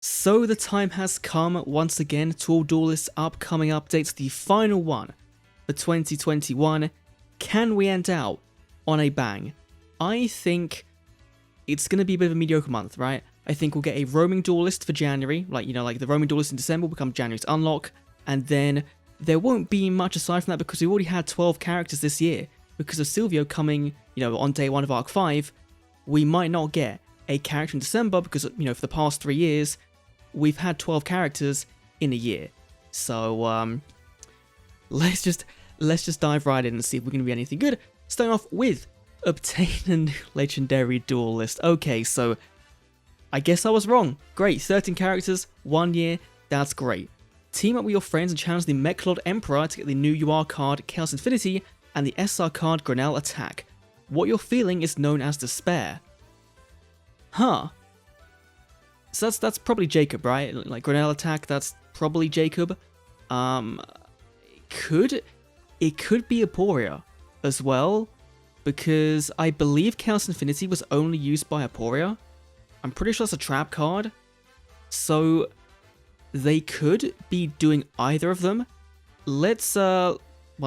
So the time has come once again to all Duelist's upcoming updates, the final one for 2021. Can we end out on a bang? I think it's going to be a bit of a mediocre month, right? I think we'll get a roaming Duelist for January, like the roaming Duelist in December will become January's unlock, and then there won't be much aside from that because we've already had 12 characters this year. Because of Silvio coming, on day 1 of Arc 5, we might not get a character in December because, for the past 3 years, we've had 12 characters in a year. So, let's just dive right in and see if we're going to be anything good. Starting off with obtain a legendary Duelist. Okay, so I guess I was wrong. Great, 13 characters, 1 year, that's great. Team up with your friends and challenge the Mechlord Emperor to get the new UR card Chaos Infinity and the SR card Grenell Attack. What you're feeling is known as Despair. Huh. So that's probably JAKOB, right? Like Grenell Attack, that's probably JAKOB. It could be APORIA as well, because I believe Chaos Infinity was only used by APORIA. I'm pretty sure that's a trap card. So they could be doing either of them. Let's 1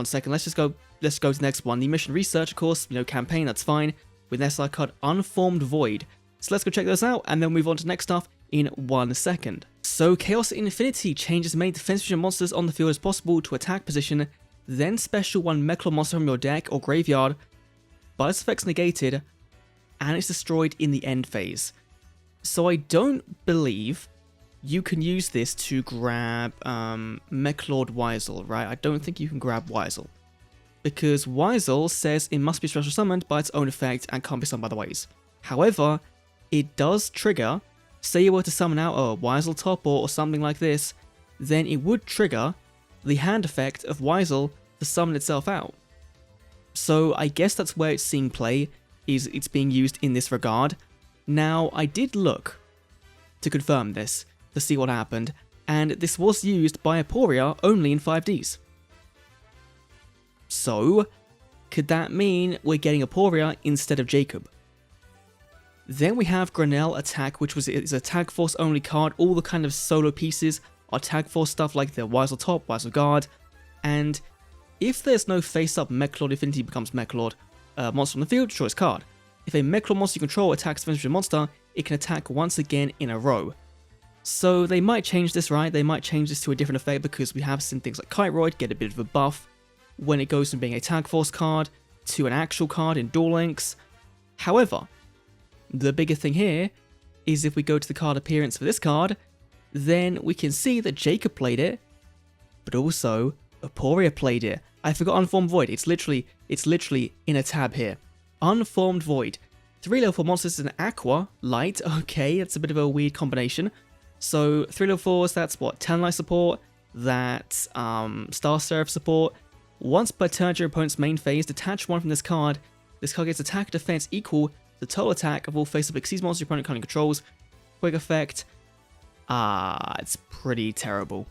second, let's go to the next one. The mission research, of course, campaign, that's fine. With an SR card Unformed Void. So let's go check those out and then move on to next stuff in 1 second. So Chaos Infinity changes many defensive monsters on the field as possible to attack position, then special one Mechlord monster from your deck or graveyard, but its effects negated, and it's destroyed in the end phase. So I don't believe you can use this to grab Mechlord Weisel, right? I don't think you can grab Weisel. Because Weisel says it must be special summoned by its own effect and can't be summoned by the ways. However, it does trigger, say you were to summon out a Weisel top or something like this, then it would trigger the hand effect of Weisel to summon itself out. So I guess that's where it's seeing play, is it's being used in this regard. Now, I did look to confirm this, to see what happened, and this was used by APORIA only in 5D'S. So, could that mean we're getting APORIA instead of JAKOB? Then we have Grenell Attack, which is a Tag Force only card. All the kind of solo pieces are Tag Force stuff like the Weisel Top, Weisel Guard, and if there's no face-up Mechlord Infinity becomes Mechlord monster on the field, draw its card. If a Mechlord monster you control attacks a defensive monster, it can attack once again in a row. So they might change this, right? They might change this to a different effect because we have seen things like Kiteroid get a bit of a buff when it goes from being a Tag Force card to an actual card in Duel Links. However, the bigger thing here is if we go to the card appearance for this card, then we can see that JAKOB played it, but also APORIA played it. I forgot Unformed Void. It's literally in a tab here. Unformed Void. 3 level 4 monsters in Aqua, Light. Okay, that's a bit of a weird combination. So 3 level 4s, that's what? 10 life support, that's Star Seraph support. Once per turn during your opponent's main phase, detach one from this card. This card gets attack defense equal to the total attack of all face-up exceeds monsters your opponent currently controls. Quick effect. It's pretty terrible.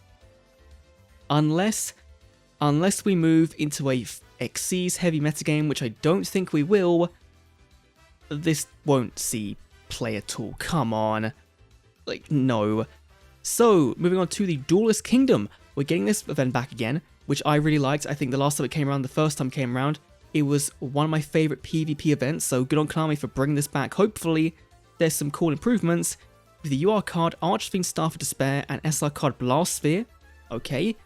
Unless we move into a Xyz heavy metagame, which I don't think we will, this won't see play at all. Come on. Like, no. So, moving on to the Duelist Kingdom. We're getting this event back again, which I really liked. I think the last time it came around, the first time it came around, it was one of my favorite PvP events, so good on Konami for bringing this back. Hopefully, there's some cool improvements with the UR card Archfiend Staff of Despair and SR card Blast Sphere. Okay.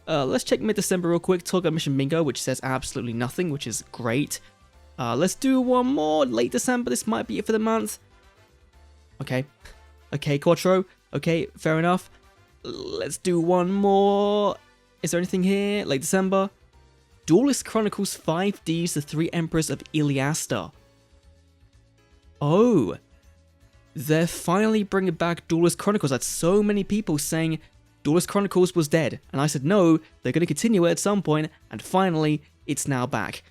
Let's check mid-December real quick. Talk about Mission Bingo, which says absolutely nothing, which is great. Let's do one more. Late December, this might be it for the month. Okay. Okay, Quattro. Okay, fair enough. Let's do one more. Is there anything here? Late December. Duelist Chronicles 5D'S, the 3 Emperors of Iliasta. Oh. They're finally bringing back Duelist Chronicles. I had so many people saying Duelist Chronicles was dead. And I said, no, they're going to continue it at some point. And finally, it's now back.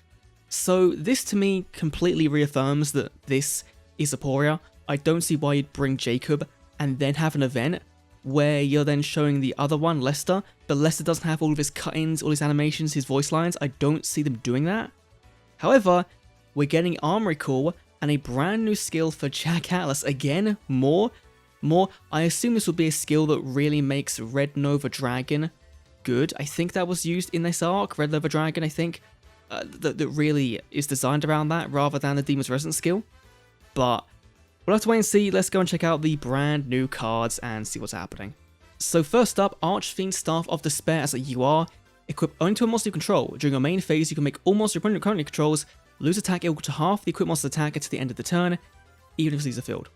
So this to me completely reaffirms that this is APORIA. I don't see why you'd bring JAKOB and then have an event where you're then showing the other one, Lester, but Lester doesn't have all of his cut-ins, all his animations, his voice lines. I don't see them doing that. However, we're getting Armory Core and a brand new skill for Jack Atlas. Again, more more. I assume this will be a skill that really makes Red Nova Dragon good. I think that was used in this arc, Red Nova Dragon, I think, that really is designed around that rather than the Demon's Resident skill. But we'll have to wait and see. Let's go and check out the brand new cards and see what's happening. So first up, Archfiend Staff of Despair as a UR. Equip only to a monster you control. During your main phase, you can make all monsters your opponent currently controls lose attack equal to half the equipped monster's attack until the end of the turn, even if it leaves the field.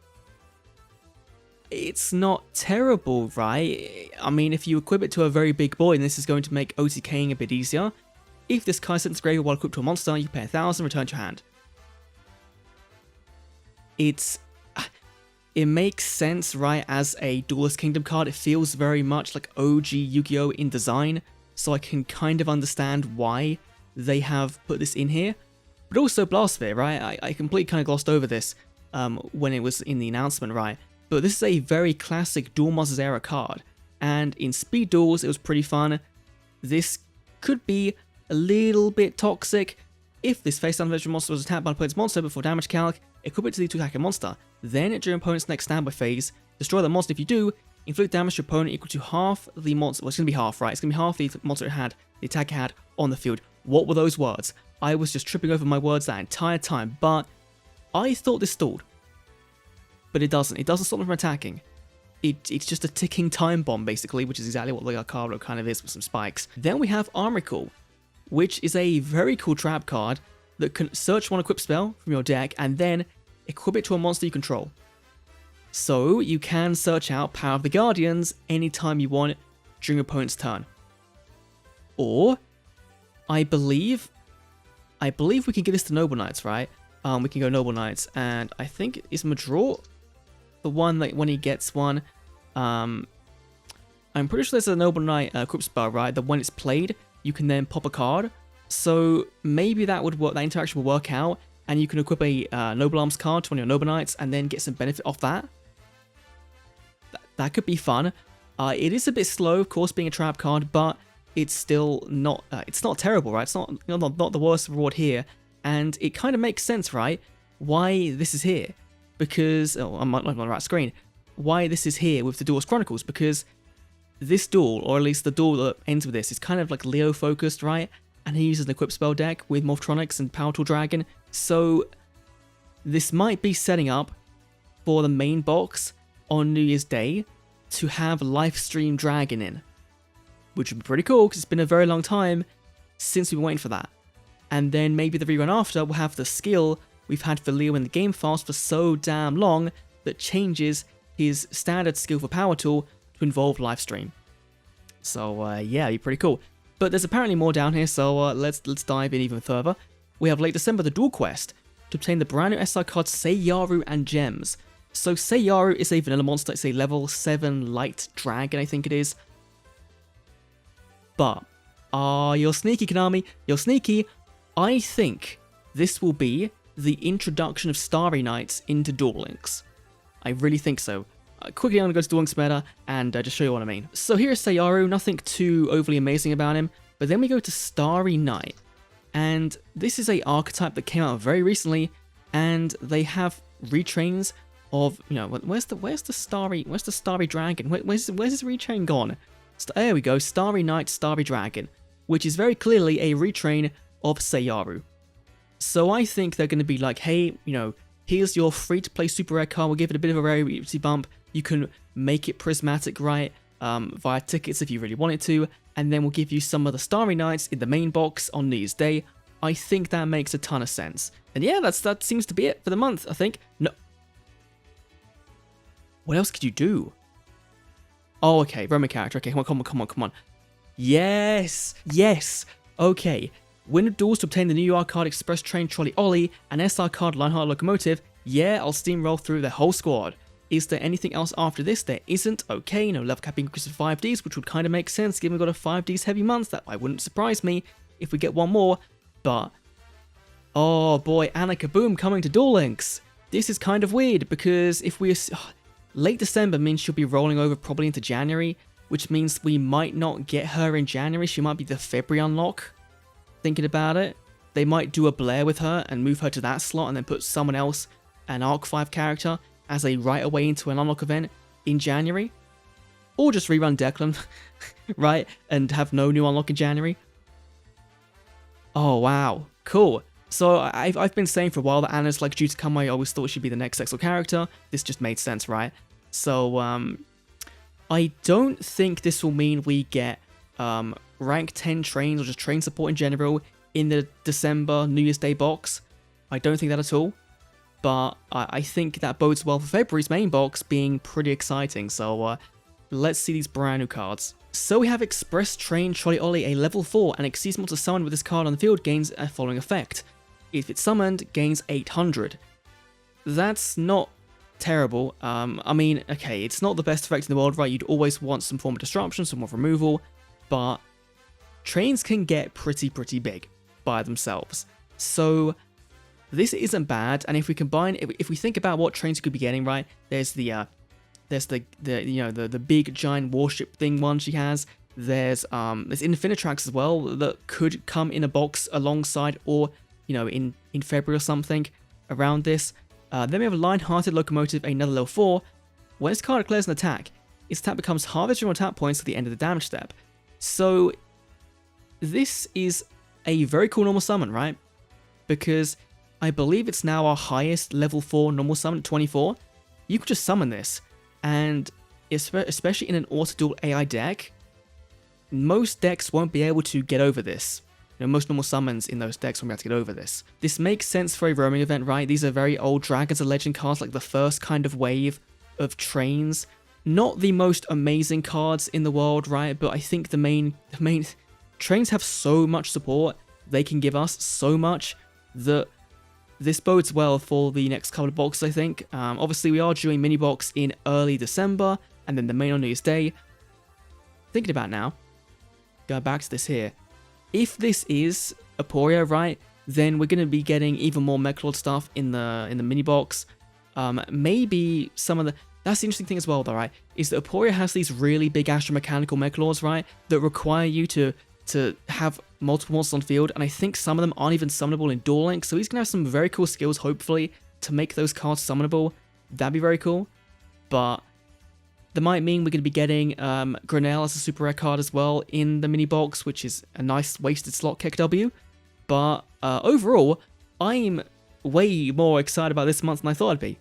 It's not terrible, right? I mean, if you equip it to a very big boy, then this is going to make OTKing a bit easier. If this card sits graveyard while equipped to a monster, you pay 1,000, return to your hand. It makes sense, right? As a Duel Kingdom card, it feels very much like OG Yu-Gi-Oh! In design, so I can kind of understand why they have put this in here. But also Blastsphere, right? I completely kind of glossed over this when it was in the announcement, right? But this is a very classic Duel Masters era card, and in Speed Duels, it was pretty fun. This could be a little bit toxic. If this face-down veteran monster was attacked by an opponent's monster before damage calc, equip it to the attack a monster. Then, during opponent's next standby phase, destroy the monster. If you do, inflict damage to your opponent equal to half the monster. Well, it's going to be half, right? It's going to be half the monster it had, the attacker had on the field. What were those words? I was just tripping over my words that entire time, but I thought this stalled. But it doesn't. It doesn't stop them from attacking. It's just a ticking time bomb, basically, which is exactly what the Arcaro kind of is with some spikes. Then we have Armorical, which is a very cool trap card that can search one equipped spell from your deck and then equip it to a monster you control. So you can search out Power of the Guardians anytime you want during your opponent's turn. Or, I believe we can give this to Noble Knights, right? We can go Noble Knights, and I think it's Madraw, the one that when he gets one. I'm pretty sure there's a Noble Knight equip spell, right? That when it's played, you can then pop a card. So maybe that would work. That interaction will work out, and you can equip a Noble Arms card to one of your Noble Knights, and then get some benefit off that. That could be fun. It is a bit slow, of course, being a trap card, but it's still not. It's not terrible, right? It's not not the worst reward here, and it kind of makes sense, right? Why this is here? Because I'm not on the right screen. Why this is here with the Duel's Chronicles? Because this duel, or at least the duel that ends with this, is kind of like Leo focused, right? And he uses an equipped spell deck with Morphtronics and Power Tool Dragon. So this might be setting up for the main box on New Year's Day to have Lifestream Dragon in, which would be pretty cool because it's been a very long time since we've been waiting for that. And then maybe the rerun after will have the skill we've had for Leo in the game fast for so damn long that changes his standard skill for Power Tool to involve Lifestream. So yeah, it'd be pretty cool. But there's apparently more down here, so let's dive in even further. We have late December the Duel Quest to obtain the brand new SR cards Seiyaru and Gems. So Seiyaru is a vanilla monster. It's a level 7 light dragon, I think it is. But you're sneaky, Konami. You're sneaky. I think this will be the introduction of Starry Nights into Duel Links. I really think so. Quickly, I'm going to go to Duel Links meta and just show you what I mean. So here's Seiyaru, nothing too overly amazing about him, but then we go to Starry Night. And this is a archetype that came out very recently, and they have retrains of, you know, where's the starry dragon? Where's his retrain gone? There we go, Starry Night, Starry Dragon, which is very clearly a retrain of Seiyaru. So I think they're going to be like, hey, you know, here's your free-to-play super rare card. We'll give it a bit of a rarity bump. You can make it prismatic, right, via tickets if you really wanted to, and then we'll give you some of the Starry Nights in the main box on New Year's Day. I think that makes a ton of sense. And yeah, that seems to be it for the month, I think. No. What else could you do? Oh, okay, Roman character. Okay, come on. Yes! Okay. Win duels to obtain the new UR card Express Train Trolley Ollie and SR card Lionheart Locomotive. Yeah, I'll steamroll through the whole squad. Is there anything else after this? There isn't. Okay, no level cap increase of 5D'S, which would kind of make sense given we've got a 5D'S heavy month. That wouldn't surprise me if we get one more. But, oh boy, Anna Kaboom coming to Duel Links. This is kind of weird because if we... late December means she'll be rolling over probably into January, which means we might not get her in January. She might be the February unlock. Thinking about it, they might do a Blair with her and move her to that slot and then put someone else, an Arc 5 character, as a right away into an unlock event in January, or just rerun Declan, right, and have no new unlock in January. Oh wow, cool. So I've been saying for a while that Anna's like due to come. I always thought she'd be the next Exo character. This just made sense, right? So I don't think this will mean we get rank 10 trains or just train support in general in the December New Year's Day box. I don't think that at all. But I think that bodes well for February's main box being pretty exciting. So let's see these brand new cards. So we have Express Train Trolley Ollie, a level 4, and it's seasonal to summon with this card on the field gains a following effect. If it's summoned, gains 800. That's not terrible. I mean, okay, it's not the best effect in the world, right? You'd always want some form of disruption, some form of removal, but trains can get pretty big by themselves. So this isn't bad, and if we combine, if we think about what trains you could be getting, right? There's the big giant warship thing one she has. There's Infinitrax as well that could come in a box alongside, or in February or something around this. Then we have a Lion-Hearted Locomotive, another level 4. When this card declares an attack, its attack becomes harvested from attack points at the end of the damage step. So this is a very cool normal summon, right? Because I believe it's now our highest level 4 normal summon at 24. You could just summon this, and especially in an auto-duel AI deck, most decks won't be able to get over this. Most normal summons in those decks won't be able to get over this. This makes sense for a roaming event, right? These are very old Dragons of Legend cards, like the first kind of wave of trains. Not the most amazing cards in the world, right? But I think the main trains have so much support. They can give us so much that this bodes well for the next couple of boxes, I think. Obviously, we are doing mini box in early December, and then the main on New Year's Day. Thinking about now, going back to this here. If this is Aporia, right, then we're going to be getting even more Mechalord stuff in the mini box. Maybe some of the... That's the interesting thing as well, though, right, is that Aporia has these really big astromechanical Mechalords, right, that require you to have multiple monsters on field, and I think some of them aren't even summonable in Duel Link, so he's going to have some very cool skills, hopefully, to make those cards summonable. That'd be very cool, but that might mean we're going to be getting Grenell as a super rare card as well in the mini box, which is a nice wasted slot kick W. But overall, I'm way more excited about this month than I thought I'd be.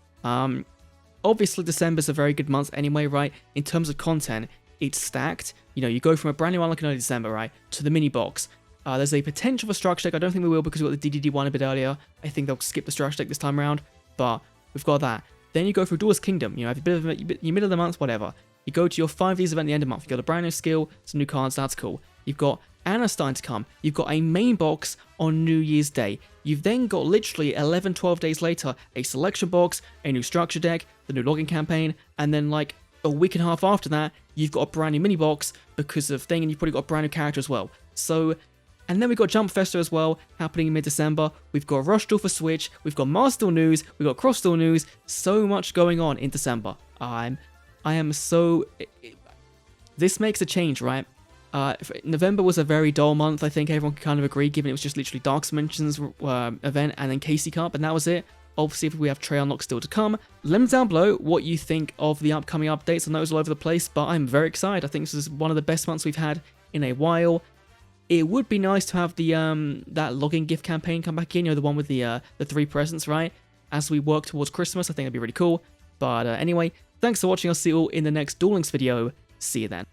Obviously, December's a very good month anyway, right? In terms of content, it's stacked. You go from a brand new unlock in early December, right, to the mini box. There's a potential for structure deck. I don't think we will because we got the DDD one a bit earlier. I think they'll skip the structure deck this time around, but we've got that. Then you go through Duel Kingdom, have a bit of your middle of the month, whatever. You go to your 5D'S event at the end of the month. You got a brand new skill, some new cards, that's cool. You've got Anna starting to come. You've got a main box on New Year's Day. You've then got literally 11, 12 days later, a selection box, a new structure deck, the new login campaign, and then like a week and a half after that, you've got a brand new mini box because of thing, and you've probably got a brand new character as well. So, and then we've got Jump Festa as well, happening in mid-December. We've got Rush Duel for Switch, we've got Master Duel news, we've got Cross Duel news, so much going on in December. I am so... This makes a change, right? November was a very dull month, I think everyone can kind of agree, given it was just literally Dark Dimensions event and then Casey Cup, and that was it. Obviously, if we have Trey Unlock still to come. Let me down below what you think of the upcoming updates. I know it's all over the place, but I'm very excited. I think this is one of the best months we've had in a while. It would be nice to have the that login gift campaign come back in, the one with the 3 presents, right? As we work towards Christmas, I think that'd be really cool. But anyway, thanks for watching. I'll see you all in the next Duel Links video. See you then.